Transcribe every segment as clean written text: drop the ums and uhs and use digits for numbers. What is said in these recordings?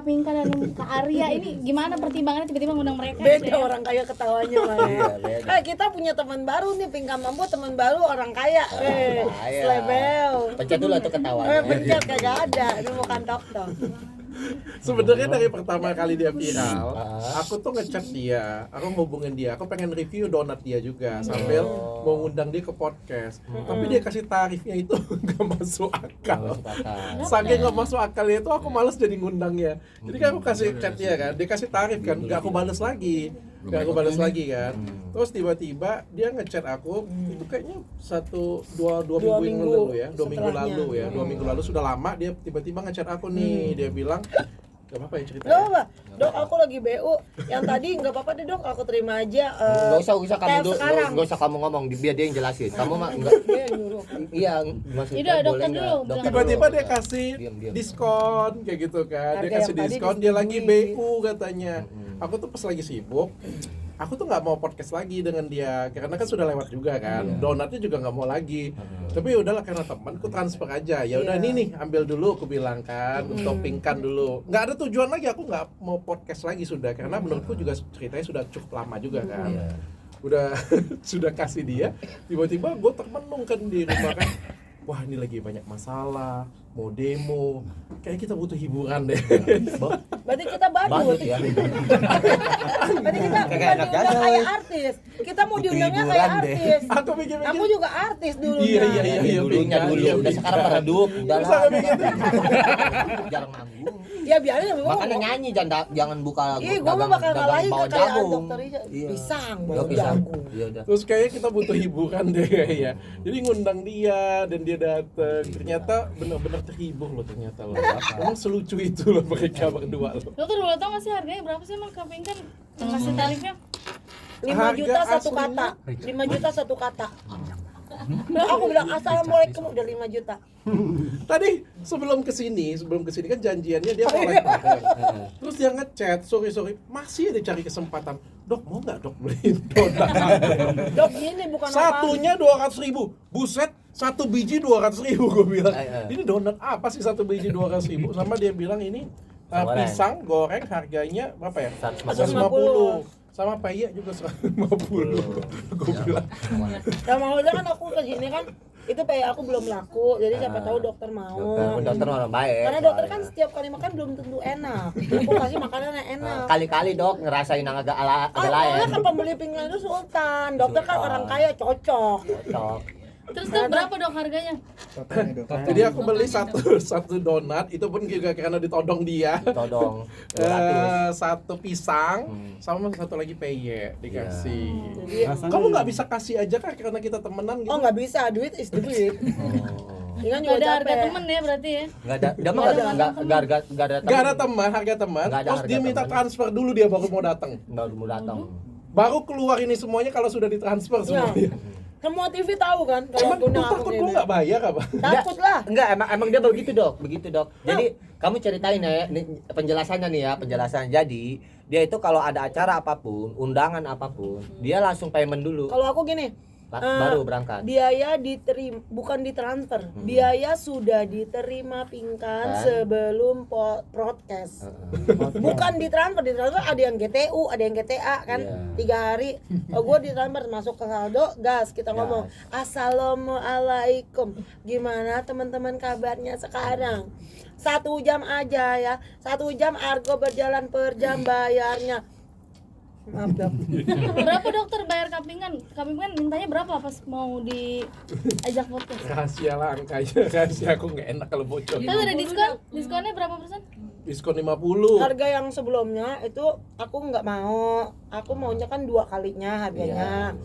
Kak Pinka dan Kak Arya ini gimana pertimbangannya tiba-tiba ngundang mereka? Beda orang kaya ketawanya lah ya. Iya, beda. Kita punya teman baru nih, Pinka Mampu teman baru orang kaya. Slebel. Pencet dulu tuh ketawanya. Pencet kagak ada, ini bukan tok-tok. Sebenarnya dari pertama kali dia viral, aku tuh ngechat dia, aku hubungin dia, aku pengen review donat dia juga sambil mau ngundang dia ke podcast. Tapi dia kasih tarifnya itu nggak masuk akal. Saking nggak masuk akalnya itu aku malas jadi ngundangnya. Jadi kan aku kasih chat dia kan, dia kasih tarif kan, nggak aku balas lagi. Kan. Terus tiba-tiba dia ngechat aku, itu kayaknya dua minggu lalu ya, 2 minggu lalu sudah lama dia tiba-tiba ngechat aku nih, dia bilang gak apa-apa ya ceritanya. Gak apa, dok aku lagi BU. Yang tadi nggak apa-apa deh dok, aku terima aja. Gak usah kamu gak usah kamu ngomong, biar dia yang jelasin. Kamu mah enggak. Dia nyuruh. Iya, maksudnya Iya, dokter boleh dulu, enggak? Tiba-tiba dia kasih Diam. diskon kayak gitu kan. Dia Harga kasih yang tadi diskon, dia lagi diskon. BU katanya. Aku tuh pas lagi sibuk, aku tuh nggak mau podcast lagi dengan dia karena kan sudah lewat juga kan. Donatnya juga nggak mau lagi. Tapi ya udahlah karena temanku transfer aja. Ya udah ini nih ambil dulu, aku bilang kan, toppingkan dulu. Nggak ada tujuan lagi, aku nggak mau podcast lagi sudah karena menurutku juga ceritanya sudah cukup lama juga kan. Udah sudah kasih dia, tiba-tiba gue termenung kan di rumah kan. Wah ini lagi banyak masalah, mau demo, kayak kita butuh hiburan deh. Berarti kita badut. Ya. Berarti kita Kayak bukan enak diundang aja, kayak woy. artis. Kita mau Butuh diundangnya hiburan kayak deh. artis. Aku pikir-pikir. Aku juga artis dulunya. Iya, Dulunya Pinka, dulu, iya, udah Pinka. sekarang meredup, udah Terus lah. aku mikir, Jarang manggung. Ya biarin ya. Makanya nyanyi jangan buka Ih, gua mah bakal ngalahin bawa kayak jagung. dokter Ica. Iya. Pisang, Ya, bawa pisang. jagung. Iya udah. terus kayaknya kita butuh hiburan deh ya. Jadi ngundang dia dan dia dateng. Ternyata benar-benar terhibur loh ternyata loh. Emang selucu itu loh mereka berdua loh. Dokter boleh tau nggak sih harganya berapa sih emang Kak Pinka kasih tarifnya? 5 Harga juta satu aslinya? kata. 5 juta satu kata. Nah, aku bilang assalamualaikum udah 5 juta. Tadi sebelum kesini kan janjiannya dia mau live bareng. Terus dia ngechat, sorry masih ada cari kesempatan. Dok mau nggak dok beliin donat? Dok gini bukan Satunya 200.000, buset, satu biji 200.000 gue bilang. Iya. Ini donat apa sih satu biji 200.000? Sama dia bilang ini Goreng. pisang goreng harganya berapa ya? 150. Sama peyek juga 150. Gue bilang. Ya maksudnya kan aku ke sini kan itu kayak aku belum laku, jadi siapa tahu dokter mau. Dokter orang baik. Karena dokter kan setiap kali makan belum tentu enak. Aku kasih makanan yang enak. Kali-kali dok ngerasain yang agak Ah, lain. soalnya kan pembeli pinggan itu sultan. Dokter kan orang kaya cocok. Cocok. Terus tuh berapa dok harganya? Jadi aku beli satu donat, itu pun juga karena ditodong dia. Todong. 200. Satu pisang sama satu lagi peyek dikasih. Jadi, Kamu nggak bisa kasih aja kak karena kita temenan gitu? oh nggak bisa, duit is duit. Ini kan Gak juga ada harga capek. temen ya berarti ya? Enggak ada, dia mah enggak ada Gak ada teman, harga teman. Nggak ada Terus harga dia minta teman. transfer dulu dia baru mau datang. baru mau datang. Baru keluar ini semuanya kalau sudah ditransfer Ya. semuanya. Semua TV tahu kan kalau Emang aku lu takut gua nggak bayar apa? Takut lah. Enggak, emang dia begitu dok. Jadi kamu ceritain ya, ini penjelasannya nih ya, penjelasan. Jadi dia itu kalau ada acara apapun, undangan apapun, dia langsung payment dulu, Kalau aku gini, baru berangkat. biaya diterima bukan ditransfer. Biaya sudah diterima Pingkan sebelum broadcast. Bukan ditransfer ada yang GTU, ada yang GTA kan. Iya. 3 hari. Gue ditransfer masuk ke saldo, gas kita ngomong. Assalamualaikum. Gimana teman-teman kabarnya sekarang? 1 jam aja ya. 1 jam argo berjalan per jam bayarnya. Maaf dok. Berapa dokter bayar Kak Pinka? Kak Pinka mintanya berapa pas mau diajak podcast? Rahasia lah angkanya, rahasia aku nggak enak kalau bocor. Terus ada diskon? Diskonnya berapa persen? Diskon 50. Harga yang sebelumnya itu aku nggak mau. Aku maunya kan 2 kalinya harganya.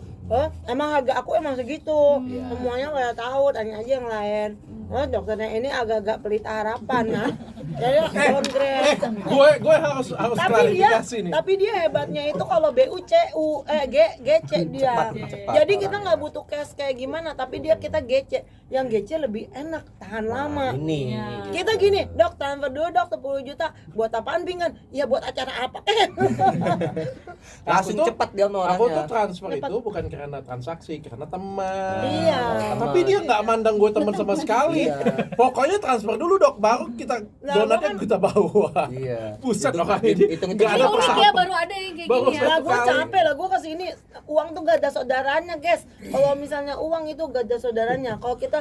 Emang harga aku emang segitu. Semuanya nggak tahu, tanya aja yang lain. Dokternya ini agak-agak pelit harapan ya. Jadi downgrade. Gue harus klarifikasi nih. Tapi dia hebatnya itu kalau BUCU GC dia. Cepat Jadi kita nggak butuh cash kayak gimana, tapi kita GC. Yang GC lebih enak, tahan lama. Ini. Kita gini, dok transfer dulu dok 10 juta. Buat apaan Pinkan? Ya buat acara apa? Langsung Aku tuh- cepat dia sama Aku tuh orangnya. transfer itu bukan karena transaksi, karena teman. Iya. Tapi dia nggak mandang gue teman sama sekali. Iya. Pokoknya transfer dulu dok, baru kita Lah, donatnya kan- kita bawa. Iya. Buset Itu- orang ini. hitung-hitung Nggak Ini ada unik pesawat. ya, baru ada yang kayak Baru gini ya. Lah gue Sekali. capek lah, gue kesini uang tuh gak ada saudaranya guys. Kalau misalnya uang itu gak ada saudaranya. Kalau kita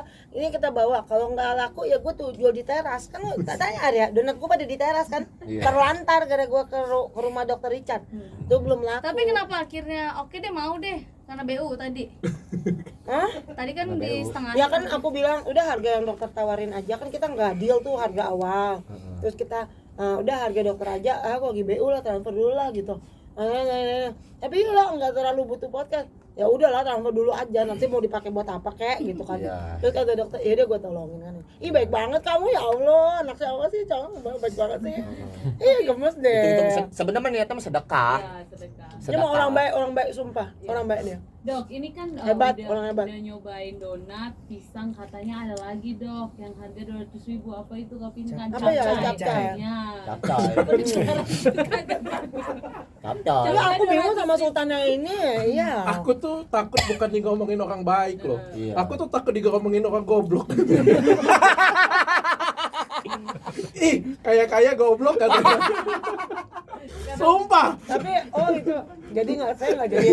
bawa, kalau nggak laku ya gue tuh jual di teras. Kan lo tanya Arya, donat gue pada di teras kan. Iya. Terlantar gara gue ke rumah dokter Richard. Itu belum laku. Tapi kenapa akhirnya oke deh mau deh karena BU tadi. Hah? Tadi kan Karena di BU. setengah. Ya kan aku bilang udah harga yang dokter tawarin aja, kan kita nggak deal tuh harga awal. Terus kita udah harga dokter aja, aku lagi BU lah, transfer dulu lah gitu. Tapi lah nggak terlalu butuh podcast. Ya udahlah transfer dulu aja, nanti mau dipakai buat apa kek gitu kan. Iya. Terus kata dokter, ya udah gue tolongin kan. Ih baik banget kamu ya Allah, anak siapa sih cowok baik banget sih. Ih gemes deh. Hitung-hitung sebenarnya niatnya mah sedekah. Ya, sedekah. Dia mau orang baik sumpah, orang baik dia. Dok, ini kan Hebat, orang hebat. udah nyobain donat, pisang, katanya ada lagi dok yang harga 200.000. Apa itu kapinkan? Apa ya, capcay? Ya. Capcay. Capcay. Ya aku bingung sama sultannya ini, iya. Aku tuh takut bukan ngomongin orang baik loh. Iya. Aku tuh takut ngomongin orang goblok. Ih, kaya goblok katanya. Sumpah. Tapi itu jadi saya nggak jadi.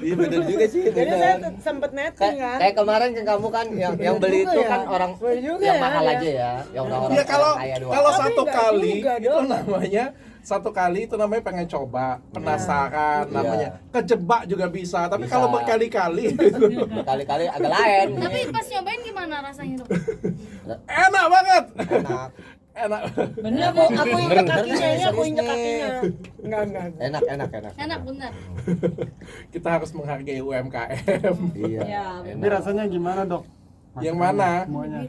Iya benar juga sih. Jadi saya sempet netting kan. Kayak kemarin kan kamu kan yang beli juga itu ya. kan orang Bener juga yang ya, mahal ya. aja ya, yang orang-orang Ya kalau kaya doang. kalau Tapi satu nggak kali juga, itu dong. namanya satu kali itu namanya pengen coba, penasaran Iya. namanya. Kejebak juga bisa, tapi Bisa. kalau berkali-kali Berkali-kali agak lain. Tapi pas nyobain gimana rasanya dok? enak banget. Enak. Enak. Bener Aku kan? injek Bener, kakinya ini, aku serius injek nih. kakinya. Enggak. Enak. Enak bener. Kita harus menghargai UMKM. Iya. Ya, enak. Ini rasanya gimana dok? Yang mana? Semuanya.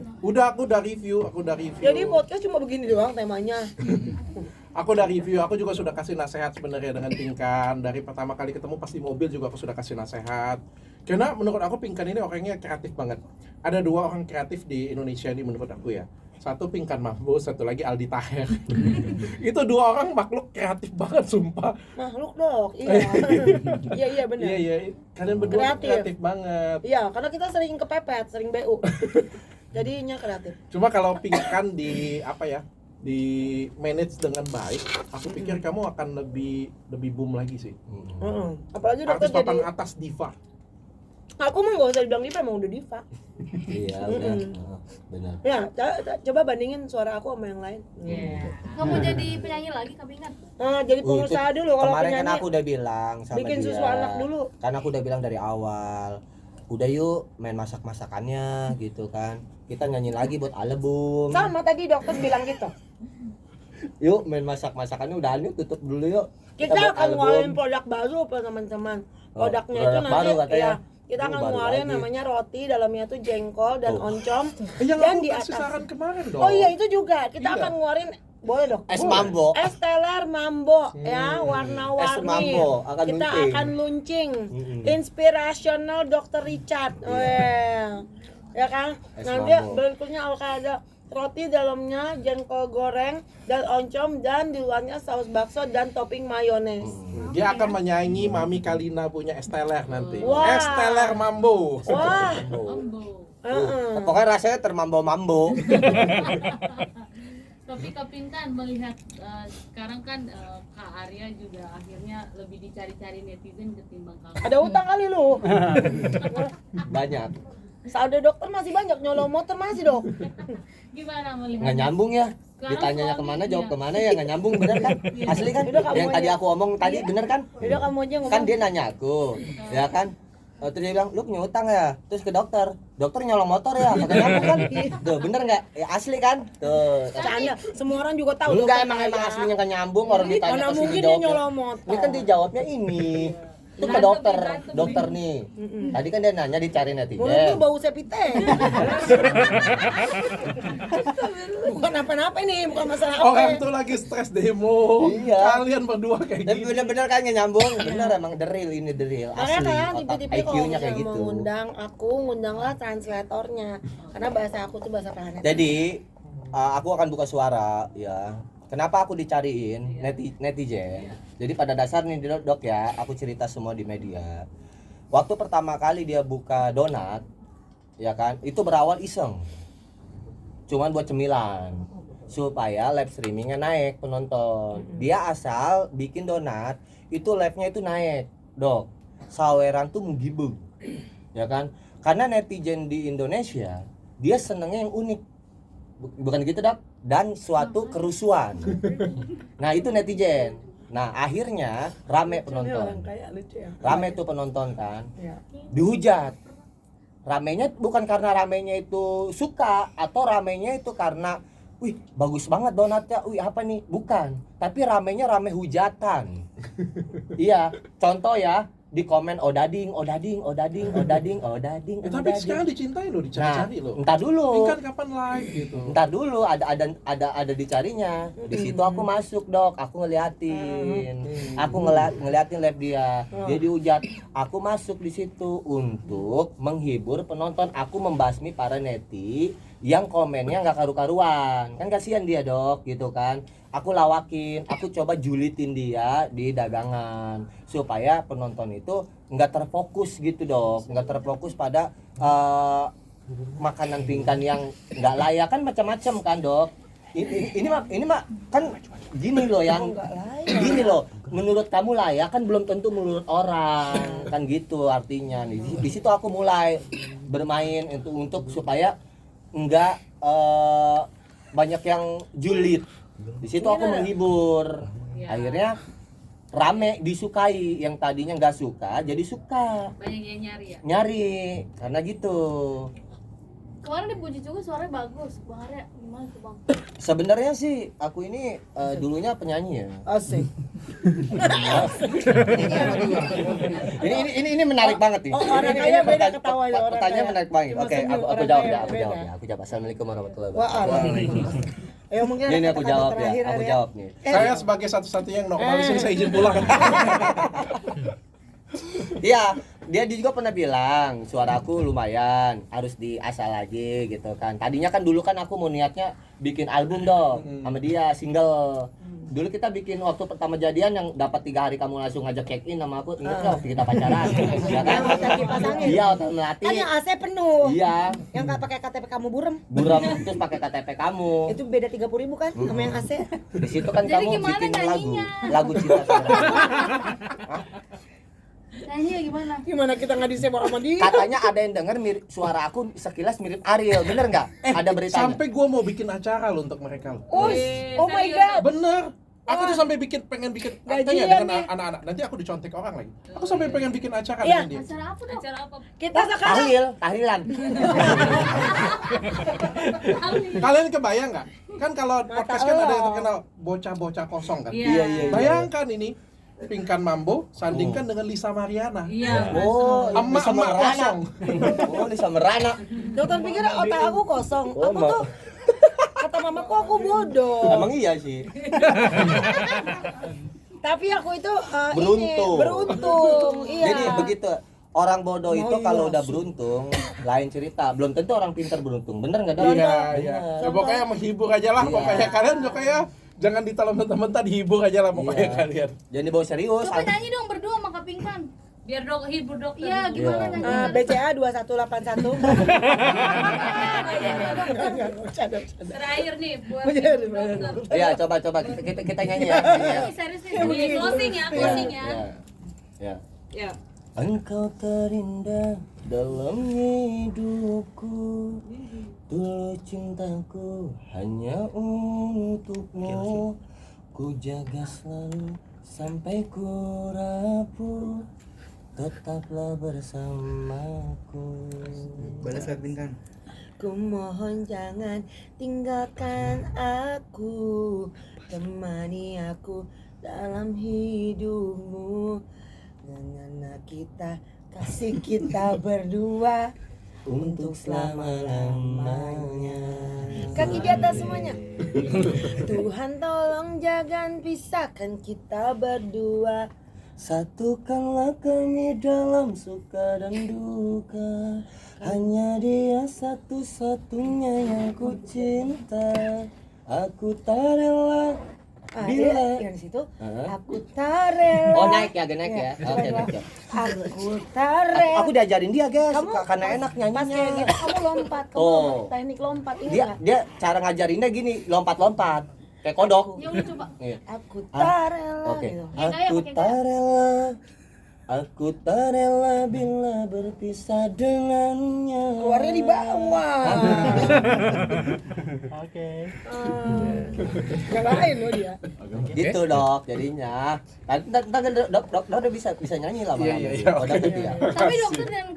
Aku udah review. Jadi podcast cuma begini doang temanya. Aku udah review, aku juga sudah kasih nasihat sebenarnya dengan Pinkan. Dari pertama kali ketemu pas di mobil juga aku sudah kasih nasihat. Karena menurut aku Pinkan ini orangnya kreatif banget. Ada dua orang kreatif di Indonesia ini menurut aku ya. Satu Pinkan Mambo, satu lagi Aldi Taher. Itu dua orang makhluk kreatif banget sumpah. Makhluk dok, iya. Iya benar. Iya, kalian berdua Kreatif. kreatif banget. Iya, karena kita sering kepepet, sering BU. Jadinya kreatif. Cuma kalau Pinkan di di manage dengan baik, aku pikir kamu akan lebih boom lagi sih. Apalagi dokter Artis papan jadi. atas diva. Aku mah nggak usah dibilang diva, emang udah diva. Iya, udah. Benar. Ya, coba bandingin suara aku sama yang lain. Iya. Kamu jadi penyanyi lagi kapingan? Nah, jadi pengusaha dulu kalau Kemarin kan penyanyi. aku udah bilang sama bikin dia. susu anak dulu. Kan aku udah bilang dari awal. Udah yuk main masak-masakannya gitu kan. Kita nyanyi lagi buat album. Sama tadi dokter bilang gitu. Yuk main masak-masakannya udah yuk tutup dulu yuk. Kita buat akan ngeluarin produk baru apa teman-teman. Oh, Produknya produk itu nanti baru katanya. ya, kita akan Baru ngeluarin lagi. namanya roti, dalamnya tuh jengkol dan Tuh. oncom. Yang Dan aku di kasih atas. saran kemarin dong. Oh iya itu juga. Kita Iya. akan ngeluarin boleh dok. Es Boleh. mambo. Es teler mambo ya warna-warni. Es mambo akan Kita launching. akan launching. Mm-mm. Inspirational Dr. Richard. Weh. Ya kan? Es Nanti mambo. bentuknya akan ada roti dalamnya jengkol goreng dan oncom dan di luarnya saus bakso dan topping mayones. Dia akan menyaingi Mami Kalina punya es teler nanti. Wah. Es teler mambo. Wah. Mambo. Pokoknya rasanya termambo-mambo. Tapi Kapinkan melihat sekarang kan Kak Arya juga akhirnya lebih dicari-cari netizen ketimbang kamu. Ada utang kali lu. Banyak. Saldo dokter masih banyak, nyolong motor masih dok. Gimana melihat? Nggak nyambung ya. Sekarang Ditanyanya kemana suaminya. jauh kemana ya nggak nyambung bener kan? Asli kan? Udah, kamu Yang tadi aja. aku omong tadi bener kan? Udah kamu aja ngomong. Kan dia nanya aku, ya kan? Terus dia bilang, lu punya utang ya? Terus ke dokter nyolong motor ya? Kagak nyambung kan? Tuh bener nggak? Ya asli kan? Tuh. Bercanda. Semua orang juga tahu. Enggak dokter emang kaya. aslinya nggak nyambung orang ditanya Mana pasti mungkin dia dijawabnya. nyolong motor. Ini kan dijawabnya ini. Itu ke dokter nih. Tadi kan dia nanya dicari Mulut lu netizen. bau sepite. Bukan apa-apa nih, bukan masalah apa. Orang tuh lagi stres demo. Iya. Kalian berdua kayak Tapi gitu. bener-bener kan nggak nyambung. Bener emang the real ini the real. Makanya Asli. kayak Otak tipe-tipe kalau IQ-nya kayak misalnya gitu. mau ngundang aku, ngundanglah translatornya. Karena bahasa aku tuh bahasa planet. Jadi aku akan buka suara ya. Kenapa aku dicariin netizen? Jadi pada dasarnya dok ya, aku cerita semua di media. Waktu pertama kali dia buka donat, ya kan, itu berawal iseng. Cuman buat cemilan. supaya live streamingnya naik penonton. Dia asal bikin donat itu live-nya itu naik, Dok. Saweran tuh menggibung. Ya kan? Karena netizen di Indonesia dia senengnya yang unik. Bukan gitu, Dok? Dan suatu kerusuhan. Nah, itu netizen. Nah, akhirnya rame penonton. Kayak lucu ya. Rame tuh penonton kan. Iya. Dihujat. Ramenya bukan karena ramenya itu suka atau ramenya itu karena wih bagus banget donatnya, wih apa nih, bukan, tapi ramenya rame hujatan. Iya, contoh ya di komen odading. Tapi sekarang dicintai loh, dicari-cari loh. Entar dulu. Ini kan kapan live gitu. Ntar dulu ada dicarinya. Di situ aku masuk, Dok. Aku ngeliatin. Aku ngeliatin live dia. Dia dihujat. Aku masuk di situ untuk menghibur penonton. Aku membasmi para neti yang komennya nggak karu-karuan. Kan kasihan dia, Dok, gitu kan. Aku lawakin, aku coba julitin dia di dagangan supaya penonton itu nggak terfokus gitu, Dok. Nggak terfokus pada makanan pingkan yang nggak layak kan, macam-macam kan, Dok. Ini mah kan gini loh, yang gini loh, menurut kamu layak kan belum tentu menurut orang kan, gitu artinya nih. Di situ aku mulai bermain untuk supaya nggak banyak yang julid. Di situ aku menghibur. Akhirnya rame, disukai. Yang tadinya nggak suka jadi suka. Banyak yang nyari ya. Nyari karena gitu. Kemarin dipuji juga suaranya bagus. Bang Arya gimana tuh, Bang? Sebenarnya sih aku ini dulunya penyanyi ya. Asik. Ini menarik banget nih. Oh, orang kaya beda ketawanya, orang Pertanyaan kaya. menarik banget. Cuma Oke, senyum, aku orang jawab kaya ya, aku beda. jawab ya. Aku jawab. Assalamualaikum warahmatullahi wabarakatuh. Waalaikumsalam. Ayo mungkin Ini aku kata-kata jawab ya, terakhir, aku Arya. jawab nih. Saya sebagai satu-satunya yang normalis ini saya izin pulang. Iya, dia juga pernah bilang suaraku lumayan, harus diasah lagi gitu kan. Tadinya kan dulu kan aku mau niatnya bikin album dong sama dia, single. Dulu kita bikin waktu pertama jadian yang dapat 3 hari kamu langsung ngajak check in sama aku, ingat nggak waktu kita pacaran? Ya kan? Hotel dipasangin. Iya, hotel Melati. Kan yang AC penuh. Iya, Yang nggak pakai KTP kamu buram. buram terus pakai KTP kamu. Itu beda 30.000 kan sama yang AC. Di situ kan Jadi kamu gimana bikin nyanyinya? lagu cinta saudara. Nyanyi ya gimana? Gimana kita nggak disebut sama dia? Katanya ada yang denger mirip suara aku sekilas mirip Ariel, bener nggak? Ada beritanya. Sampai gua mau bikin acara loh untuk mereka loh. Oh, oh my god. Bener. Aku tuh sampai pengen bikin Gajian katanya dengan nih. anak-anak. Nanti aku dicontek orang lagi. Aku sampai pengen bikin acara Iya. dengan dia. Acara apa dong? Acara apa? Kita sekarang Tahlilan. Kalian kebayang nggak? Kan kalau podcast kan lo. ada yang terkenal bocah-bocah kosong kan. Iya. Bayangkan ini Pinkan Mambo sandingkan dengan Lisa Mariana. Iya. Oh, Emak-emak Lisa Merana. kosong. Oh, Lisa Merana. dokter pikir otak aku kosong. Oh, Aku tuh kata mamaku aku bodoh. Emang iya sih. Tapi aku itu Beruntung. beruntung. Iya. Jadi begitu. Orang bodoh itu Oh, kalau iya udah sih. beruntung, lain cerita. Belum tentu orang pintar beruntung. Bener nggak, Dok? Iya, iya. Bener. Ya, pokoknya menghibur aja lah. Iya. Pokoknya kalian pokoknya jangan ditelan mentah-mentah, dihibur aja lah pokoknya Iya. kalian. Jangan dibawa serius. Coba nyanyi dong berdua sama Kak Pinkan. Biar hibur dokter. Iya, gimana Iya. nyanyi? BCA 2181. Terakhir nih buat Bener, hibur dokter. Iya, coba kita nyanyi ya. Ini serius nih. Ini closing ya, closing ya. Ya. Ya. Engkau terindah dalam hidupku, tulus cintaku hanya untukmu. Ku jaga selalu sampai ku rapuh, tetaplah bersamaku. Balas Pinkan. Ku mohon jangan tinggalkan aku, temani aku dalam hidupmu. Dengan kita, kasih kita berdua Untuk selama-lamanya. Kaki di atas semuanya. Tuhan tolong jangan pisahkan kita berdua. Satukanlah kami dalam suka dan duka. Hanya dia satu-satunya yang ku cinta. Aku tak rela bila yang di situ. Heeh. Aku tak rela. Oh naik ya, naik ya. Oke, naik ya. Aku tak rela. Aku diajarin dia, guys, Kamu karena enak pas kayak nyanyinya. gitu kamu lompat, kamu Oh. teknik lompat ini Dia enggak? dia cara ngajarinnya gini, lompat-lompat kayak kodok. Ya udah coba. Iya. Aku tak rela. Oke. Gitu. Pakai gaya, Aku pakai tak rela. Aku tak rela bila berpisah dengannya. Keluarnya di bawah. Oke. Gak lain loh dia. Gitu dok jadinya. Dok udah bisa nyanyi lama-lama. Iya, iya, iya. Kodok gitu ya. Tapi dokter dan